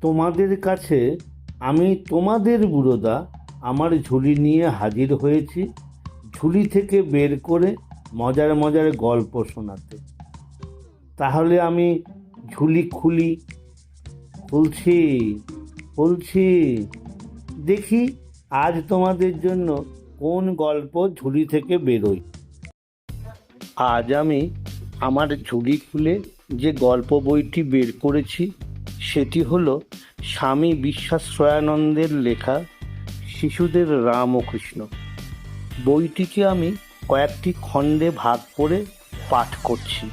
তোমাদের কাছে আমি তোমাদের বুড়োদা আমার ঝুলি নিয়ে হাজির হয়েছি, ঝুলি থেকে বের করে মজার মজার গল্প শোনাতে। তাহলে আমি ঝুলি খুলছি খুলছি, দেখি আজ তোমাদের জন্য কোন গল্প ঝুলি থেকে বেরোয়। আজ আমি আমার ঝুলি খুলে যে গল্প বইটি বের করেছি সেটি হলো স্বামী বিশ্বাশ্রয়ানন্দের লেখা শিশুদের রাম ও কৃষ্ণ। বইটিকে আমি কয়েকটি খণ্ডে ভাগ করে পাঠ করছি।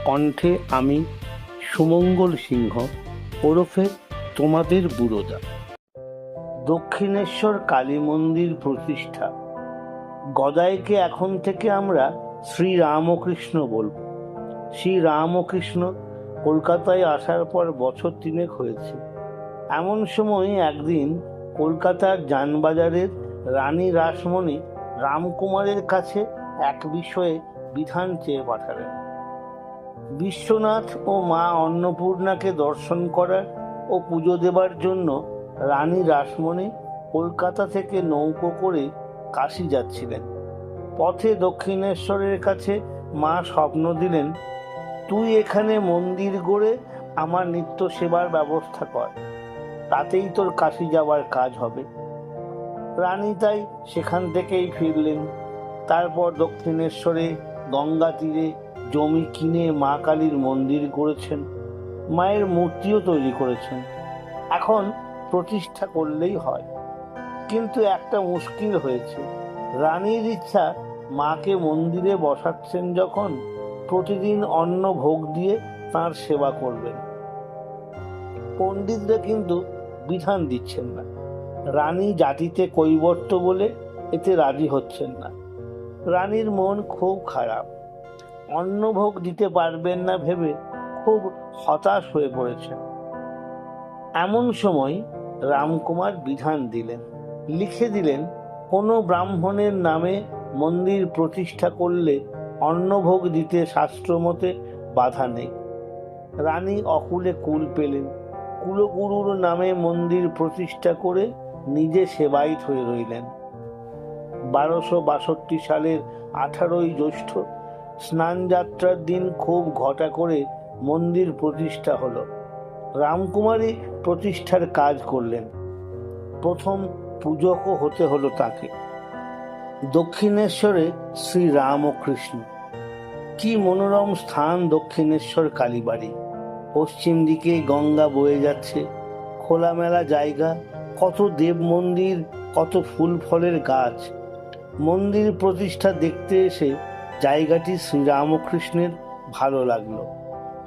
কণ্ঠে আমি সুমঙ্গল সিংহ ওরফে তোমাদের বুড়োদা। দক্ষিণেশ্বর কালী মন্দির প্রতিষ্ঠা। গদাইকে এখন থেকে আমরা শ্রী রামকৃষ্ণ বলব। শ্রী রামকৃষ্ণ কলকাতায় আসার পর বছর 3 হয়েছে। এমন সময় একদিন কলকাতার জানবাজারের রানী রাসমণি রামকুমারের কাছে এক বিষয়ে বিধান চেয়ে পাঠালেন। বিশ্বনাথ ও মা অন্নপূর্ণাকে দর্শন করার ও পুজো দেবার জন্য রানী রাসমণি কলকাতা থেকে নৌকো করে কাশী যাচ্ছিলেন। পথে দক্ষিণেশ্বরের কাছে মা স্বপ্ন দিলেন, তুই এখানে মন্দির গড়ে আমার নিত্য সেবার ব্যবস্থা কর, তাতেই তোর কাশী যাওয়ার কাজ হবে। রানী তাই সেখান থেকেই ফিরলেন। তারপর দক্ষিণেশ্বরে গঙ্গা তীরে জমি কিনে মা কালীর মন্দির গড়েছেন, মায়ের মূর্তিও তৈরি করেছেন। এখন প্রতিষ্ঠা করলেই হয়। কিন্তু একটা মুশকিল হয়েছে। রানীর ইচ্ছা, মাকে মন্দিরে বসাচ্ছেন যখন, প্রতিদিন অন্ন ভোগ দিয়ে তাঁর সেবা করবেন। পণ্ডিতরা কিন্তু বিধান দিচ্ছেন না। রানী জাতিতে কৈবর্ত বলে এতে রাজি হচ্ছেন না। রানীর মন খুব খারাপ। অন্নভোগ দিতে পারবেন না ভেবে খুব হতাশ হয়ে পড়েছেন। এমন সময় রামকুমার বিধান দিলেন, লিখে দিলেন, কোনো ব্রাহ্মণের নামে মন্দির প্রতিষ্ঠা করলে অন্নভোগ দিতে শাস্ত্রমতে বাধা নেই। রানী অকুলে কুল পেলেন। কুলগুরুর নামে মন্দির প্রতিষ্ঠা করে নিজে সেবায়িত হয়ে রইলেন। 1262 সালের 18ই জ্যৈষ্ঠ স্নানযাত্রার দিন খুব ঘটা করে মন্দির প্রতিষ্ঠা হলো। রামকুমারী প্রতিষ্ঠার কাজ করলেন। প্রথম পূজকও হতে হলো তাকে। দক্ষিণেশ্বরে শ্রী রামকৃষ্ণ। কি মনোরম স্থান দক্ষিণেশ্বর কালীবাড়ি। পশ্চিম দিকে গঙ্গা বয়ে যাচ্ছে, খোলামেলা জায়গা, কত দেব মন্দির, কত ফুল ফলের গাছ। মন্দির প্রতিষ্ঠা দেখতে এসে জায়গাটি শ্রীরামকৃষ্ণের ভালো লাগলো।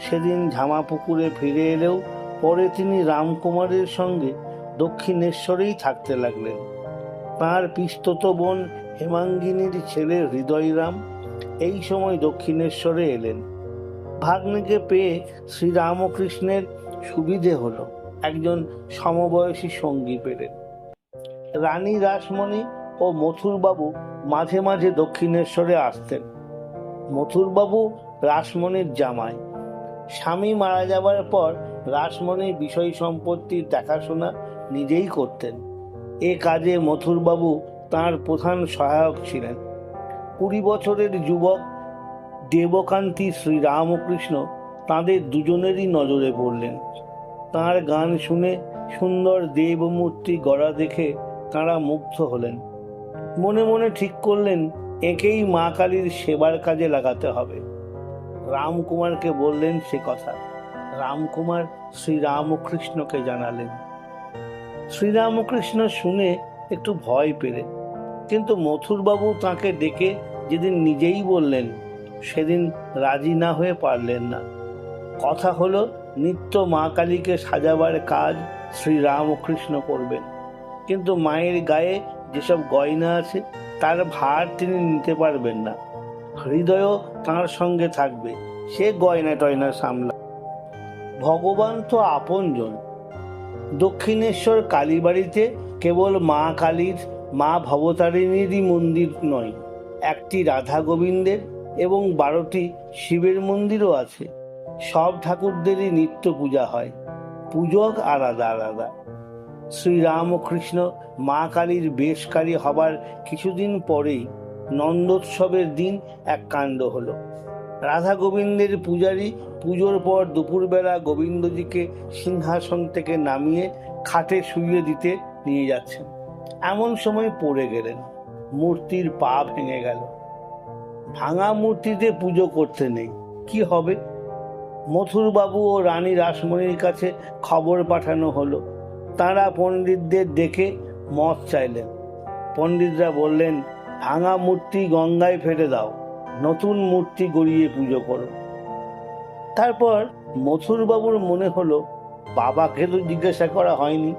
সেদিন ঝামাপুকুরে ফিরে এলেও পরে তিনি রামকুমারের সঙ্গে দক্ষিণেশ্বরেই থাকতে লাগলেন। তাঁর পিস্তত বোন হেমাঙ্গিনীর ছেলে হৃদয়রাম এই সময় দক্ষিণেশ্বরে এলেন। ভাগ্নেকে পেয়ে শ্রীরামকৃষ্ণের সুবিধে হলো, একজন সমবয়সী সঙ্গী পেলেন। রানী রাসমণি ও মথুরবাবু মাঝে মাঝে দক্ষিণেশ্বরে আসতেন। মথুরবাবু রাসমণির জামাই। স্বামী মারা যাবার পর রাসমণি বিষয় সম্পত্তির দেখাশোনা নিজেই করতেন। এ কাজে মথুরবাবু তাঁর প্রধান সহায়ক ছিলেন। 20 বছরের যুবক দেবকান্তি শ্রীরামকৃষ্ণ তাঁদের দুজনেরই নজরে পড়লেন। তাঁর গান শুনে সুন্দর দেবমূর্তি গড়া দেখে তাঁরা মুগ্ধ হলেন। মনে মনে ঠিক করলেন একেই মা কালীর সেবার কাজে লাগাতে হবে। রামকুমারকে বললেন সে কথা। রামকুমার শ্রীরামকৃষ্ণকে জানালেন। শ্রীরামকৃষ্ণ শুনে একটু ভয় পেলেন, কিন্তু মথুরবাবু তাঁকে ডেকে যেদিন নিজেই বললেন সেদিন রাজি না হয়ে পারলেন না। কথা হলো নিত্য মা কালীকে সাজাবার কাজ শ্রীরামকৃষ্ণ করবেন, কিন্তু মায়ের গায়ে যেসব গয়না আছে তার ভার তিনি নিতে পারবেন না। হৃদয়ও তাঁর সঙ্গে থাকবে, সে গয়না টয়না সামলা। ভগবান তো আপনজন। দক্ষিণেশ্বর কালীবাড়িতে কেবল মা কালীর, মা ভবতারিণীরই মন্দির নয়, একটি রাধা গোবিন্দের এবং 12টি শিবের মন্দিরও আছে। সব ঠাকুরদেরই নিত্য পূজা হয়। পূজক আলাদা আলাদা। শ্রীরামকৃষ্ণ মা কালীর বেশকারী হবার কিছুদিন পরেই নন্দোৎসবের দিন এক কাণ্ড হলো। রাধা গোবিন্দের পূজারী পুজোর পর দুপুরবেলা গোবিন্দজিকে সিংহাসন থেকে নামিয়ে খাটে শুইয়ে দিতে নিয়ে যাচ্ছেন। এমন সময় পড়ে গেলেন, মূর্তির পা ভেঙে গেল। ভাঙা মূর্তিতে পুজো করতে নেই, কি হবে? মথুরবাবু ও রানী রাসমণির কাছে খবর পাঠানো হলো। তাঁরা পণ্ডিতদের ডেকে মত চাইলেন। পণ্ডিতরা বললেন, ভাঙা মূর্তি গঙ্গায় ফেলে দাও, নতুন মূর্তি গড়িয়ে পুজো করো। তারপর মথুরবাবুর মনে হলো, বাবাকে তো জিজ্ঞাসা করা হয়নি।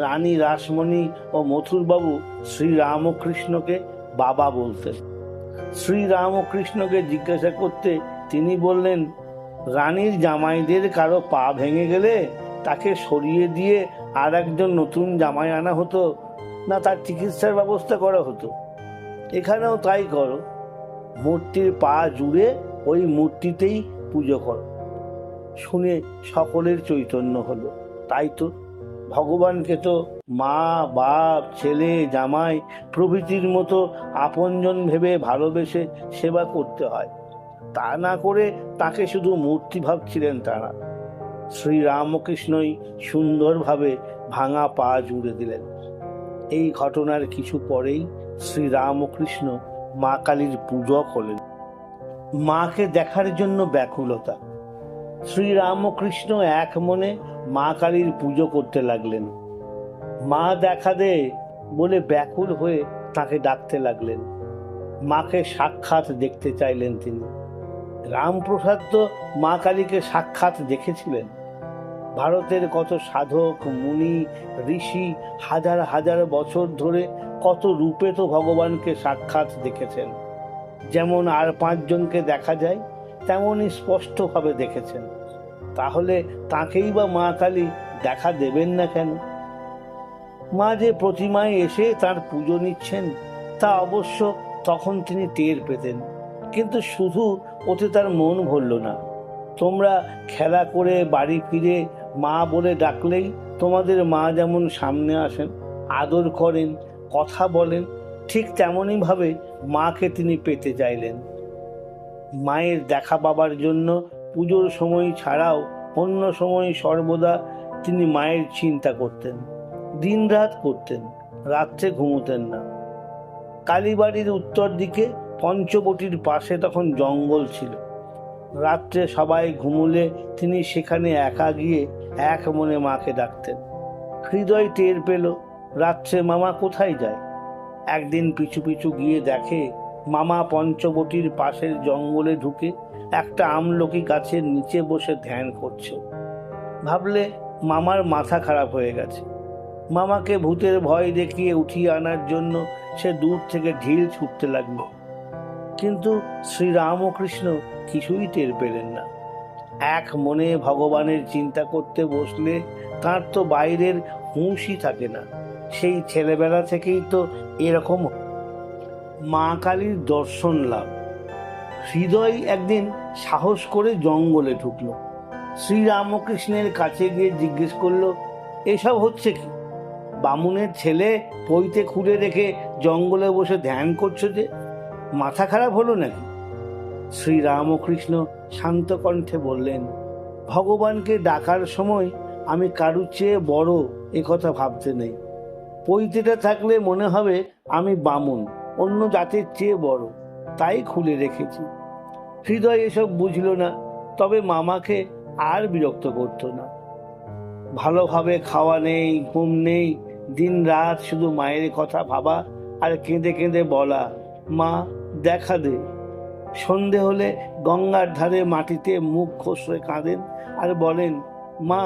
রানী রাসমণি ও মথুরবাবু শ্রীরামকৃষ্ণকে বাবা বলতেন। শ্রীরামকৃষ্ণকে জিজ্ঞাসা করতে তিনি বললেন, রানীর জামাইদের কারো পা ভেঙে গেলে তাকে সরিয়ে দিয়ে আর একজন নতুন জামাই আনা হতো না, তার চিকিৎসার ব্যবস্থা করা হতো? এখানেও তাই করো, মূর্তির পা জুড়ে ওই মূর্তিতেই পুজো করো। শুনে সকলের চৈতন্য হলো। তাই তো, ভগবানকে তো মা, বাপ, ছেলে, জামাই প্রভৃতির মতো আপনজন ভেবে ভালোবেসে সেবা করতে হয়। তা না করে তাকে শুধু মূর্তি ভাবছিলেন তারা। শ্রীরামকৃষ্ণই সুন্দরভাবে ভাঙা পা জুড়ে দিলেন। এই ঘটনার কিছু পরেই শ্রীরামকৃষ্ণ মা কালীর পূজক হলেন। মাকে দেখার জন্য ব্যাকুলতা। শ্রীরামকৃষ্ণ এক মনে মা কালীর পুজো করতে লাগলেন। মা দেখা দে বলে ব্যাকুল হয়ে তাকে ডাকতে লাগলেন। মাকে সাক্ষাৎ দেখতে চাইলেন তিনি। রামপ্রসাদ তো মা কালীকে সাক্ষাৎ দেখেছিলেন। ভারতের কত সাধক, মুনি, ঋষি হাজার হাজার বছর ধরে কত রূপে তো ভগবানকে সাক্ষাৎ দেখেছেন। যেমন আর 5 জনকে দেখা যায়, তেমনই স্পষ্টভাবে দেখেছেন। তাহলে তাকেই বা মা কালী দেখা দেবেন না কেন? মা যে প্রতিমায় এসে তার পুজো নিচ্ছেন তা অবশ্য তখন তিনি টের পেতেন, কিন্তু শুধু ওতে তার মন ভরল না। তোমরা খেলা করে বাড়ি ফিরে মা বলে ডাকলেই তোমাদের মা যেমন সামনে আসেন, আদর করেন, কথা বলেন, ঠিক তেমনই ভাবে মাকে তিনি পেতে চাইলেন। মায়ের দেখা পাবার জন্য পুজোর সময় ছাড়াও অন্য সময় সর্বদা তিনি মায়ের চিন্তা করতেন। দিনরাত করতেন, রাত্রে ঘুমোতেন না। কালীবাড়ির উত্তর দিকে পঞ্চবটির পাশে তখন জঙ্গল ছিল। রাত্রে সবাই ঘুমুলে তিনি সেখানে একা গিয়ে এক মনে মাকে ডাকতেন। হৃদয় টের পেল রাত্রে মামা কোথায় যায়। একদিন পিছু পিছু গিয়ে দেখে মামা পঞ্চবটির পাশের জঙ্গলে ঢুকে একটা আমলকি গাছের নিচে বসে ধ্যান করছে। ভাবলে মামার মাথা খারাপ হয়ে গেছে। মামাকে ভূতের ভয় দেখিয়ে উঠিয়ে আনার জন্য সে দূর থেকে ঢিল ছুটতে লাগলো, কিন্তু শ্রীরামকৃষ্ণ কিছুই টের পেলেন না। এক মনে ভগবানের চিন্তা করতে বসলে তার তো বাইরের হুঁশই থাকে না। সেই ছেলেবেলা থেকেই তো এরকম। মা কালীর দর্শন লাভ। হৃদয় একদিন সাহস করে জঙ্গলে ঢুকলো। শ্রীরামকৃষ্ণের কাছে গিয়ে জিজ্ঞেস করলো, এসব হচ্ছে কি? বামুনের ছেলে পইতে খুলে রেখে জঙ্গলে বসে ধ্যান করছো যে, মাথা খারাপ হলো নাকি? শ্রীরামকৃষ্ণ শান্ত কণ্ঠে বললেন, ভগবানকে ডাকার সময় আমি কারুর চেয়ে বড় এ কথা ভাবতে নেই। পইতেটা থাকলে মনে হবে আমি বামুন, অন্য জাতের চেয়ে বড়, তাই খুলে রেখেছি। হৃদয় এসব বুঝল না, তবে মামাকে আর বিরক্ত করতো না। ভালোভাবে খাওয়া নেই, ঘুম নেই, দিন রাত শুধু মায়ের কথা ভাবা আর কেঁদে কেঁদে বলা, মা দেখা দে। সন্ধে হলে গঙ্গার ধারে মাটিতে মুখ খসড়ে কাঁদেন আর বলেন, মা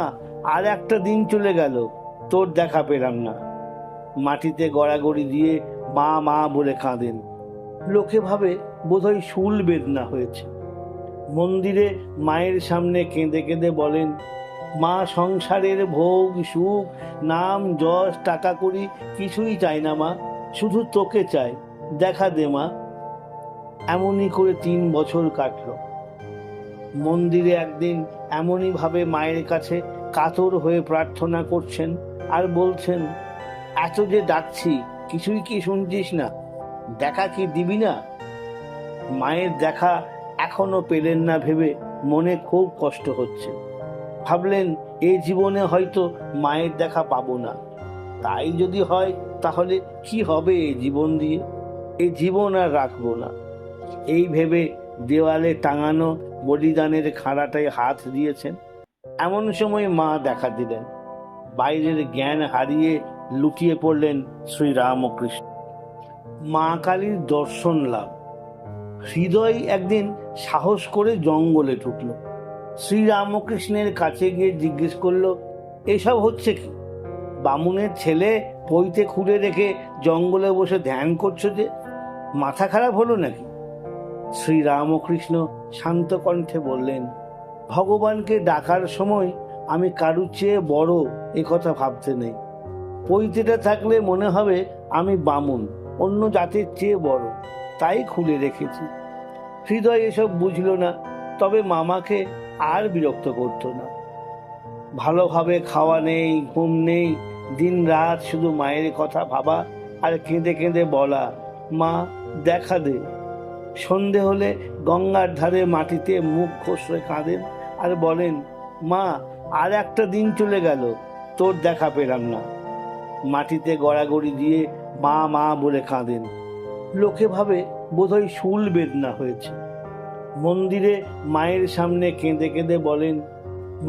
আর একটা দিন চলে গেল, তোর দেখা পেলাম না। মাটিতে গড়াগড়ি দিয়ে মা মা বলে কাঁদেন। লোকে ভাবে বোধহয় শুল বেদনা হয়েছে। মন্দিরে মায়ের সামনে কেঁদে কেঁদে বলেন, মা সংসারের ভোগ সুখ নাম যশ টাকা করি কিছুই চাই না মা, শুধু তোকে চাই, দেখা দে মা। এমনই করে 3 বছর কাটল। মন্দিরে একদিন এমনই ভাবে মায়ের কাছে কাতর হয়ে প্রার্থনা করছেন আর বলছেন, এত যে ডাকছি কিছুই কি শুনছিস না? দেখা কি দিবি না? মায়ের দেখা এখনো পেলেন না ভেবে মনে খুব কষ্ট হচ্ছে। ভাবলেন এই জীবনে হয়তো মায়ের দেখা পাবো না। তাই যদি হয় তাহলে কি হবে এই জীবন দিয়ে? এই জীবন আর রাখবো না। এই ভেবে দেওয়ালে টাঙানো বলিদানের খাঁড়াটায় হাত দিয়েছেন। এমন সময় মা দেখা দিলেন। বাইরের জ্ঞান হারিয়ে লুটিয়ে পড়লেন শ্রীরামকৃষ্ণ। মা কালীর দর্শন লাভ। হৃদয় একদিন সাহস করে জঙ্গলে ঢুকলো। শ্রীরামকৃষ্ণের কাছে গিয়ে জিজ্ঞেস করলো, এসব হচ্ছে কি? বামুনের ছেলে পইতে খুলে রেখে জঙ্গলে বসে ধ্যান করছো যে, মাথা খারাপ হলো নাকি? শ্রীরামকৃষ্ণ শান্ত কণ্ঠে বললেন, ভগবানকে ডাকার সময় আমি কারুর চেয়ে বড় এ কথা ভাবতে নেই। পইতেটা থাকলে মনে হবে আমি বামুন, অন্য জাতের চেয়ে বড়, তাই খুলে রেখেছি। হৃদয় এসব বুঝল না, তবে মামাকে আর বিরক্ত করত না। ভালোভাবে খাওয়া নেই, ঘুম নেই, দিন রাত শুধু মায়ের কথা ভাবা আর কেঁদে কেঁদে বলা, মা দেখা দে। সন্ধে হলে গঙ্গার ধারে মাটিতে মুখ খসড়ে কাঁদেন আর বলেন, মা আর একটা দিন চলে গেল, তোর দেখা পেলাম না। মাটিতে গড়াগড়ি দিয়ে মা মা বলে কাঁদেন। লোকে ভাবে বোধহয় শুল বেদনা হয়েছে। মন্দিরে মায়ের সামনে কেঁদে কেঁদে বলেন,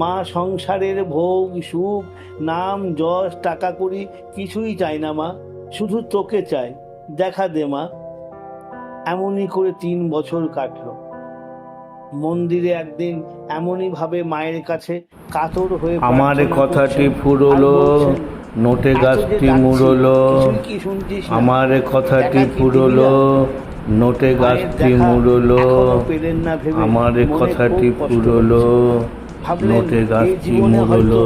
মা সংসারের ভোগ সুখ নাম যশ টাকা কড়ি কিছুই চাই না মা, শুধু তোকে চাই, দেখা দে মা। এমনই করে 3 বছর কাটলো। মন্দিরে একদিন এমনই ভাবে মায়ের কাছে কাতর হয়ে আমার কথাটি ফুরলো, নোটে গাছটি মুড়লো। আমার কথাটি ফুরলো, নোটে গাছটি মুড়লো। আমার কথাটি ফুরলো, নোটে গাছটি মুড়লো।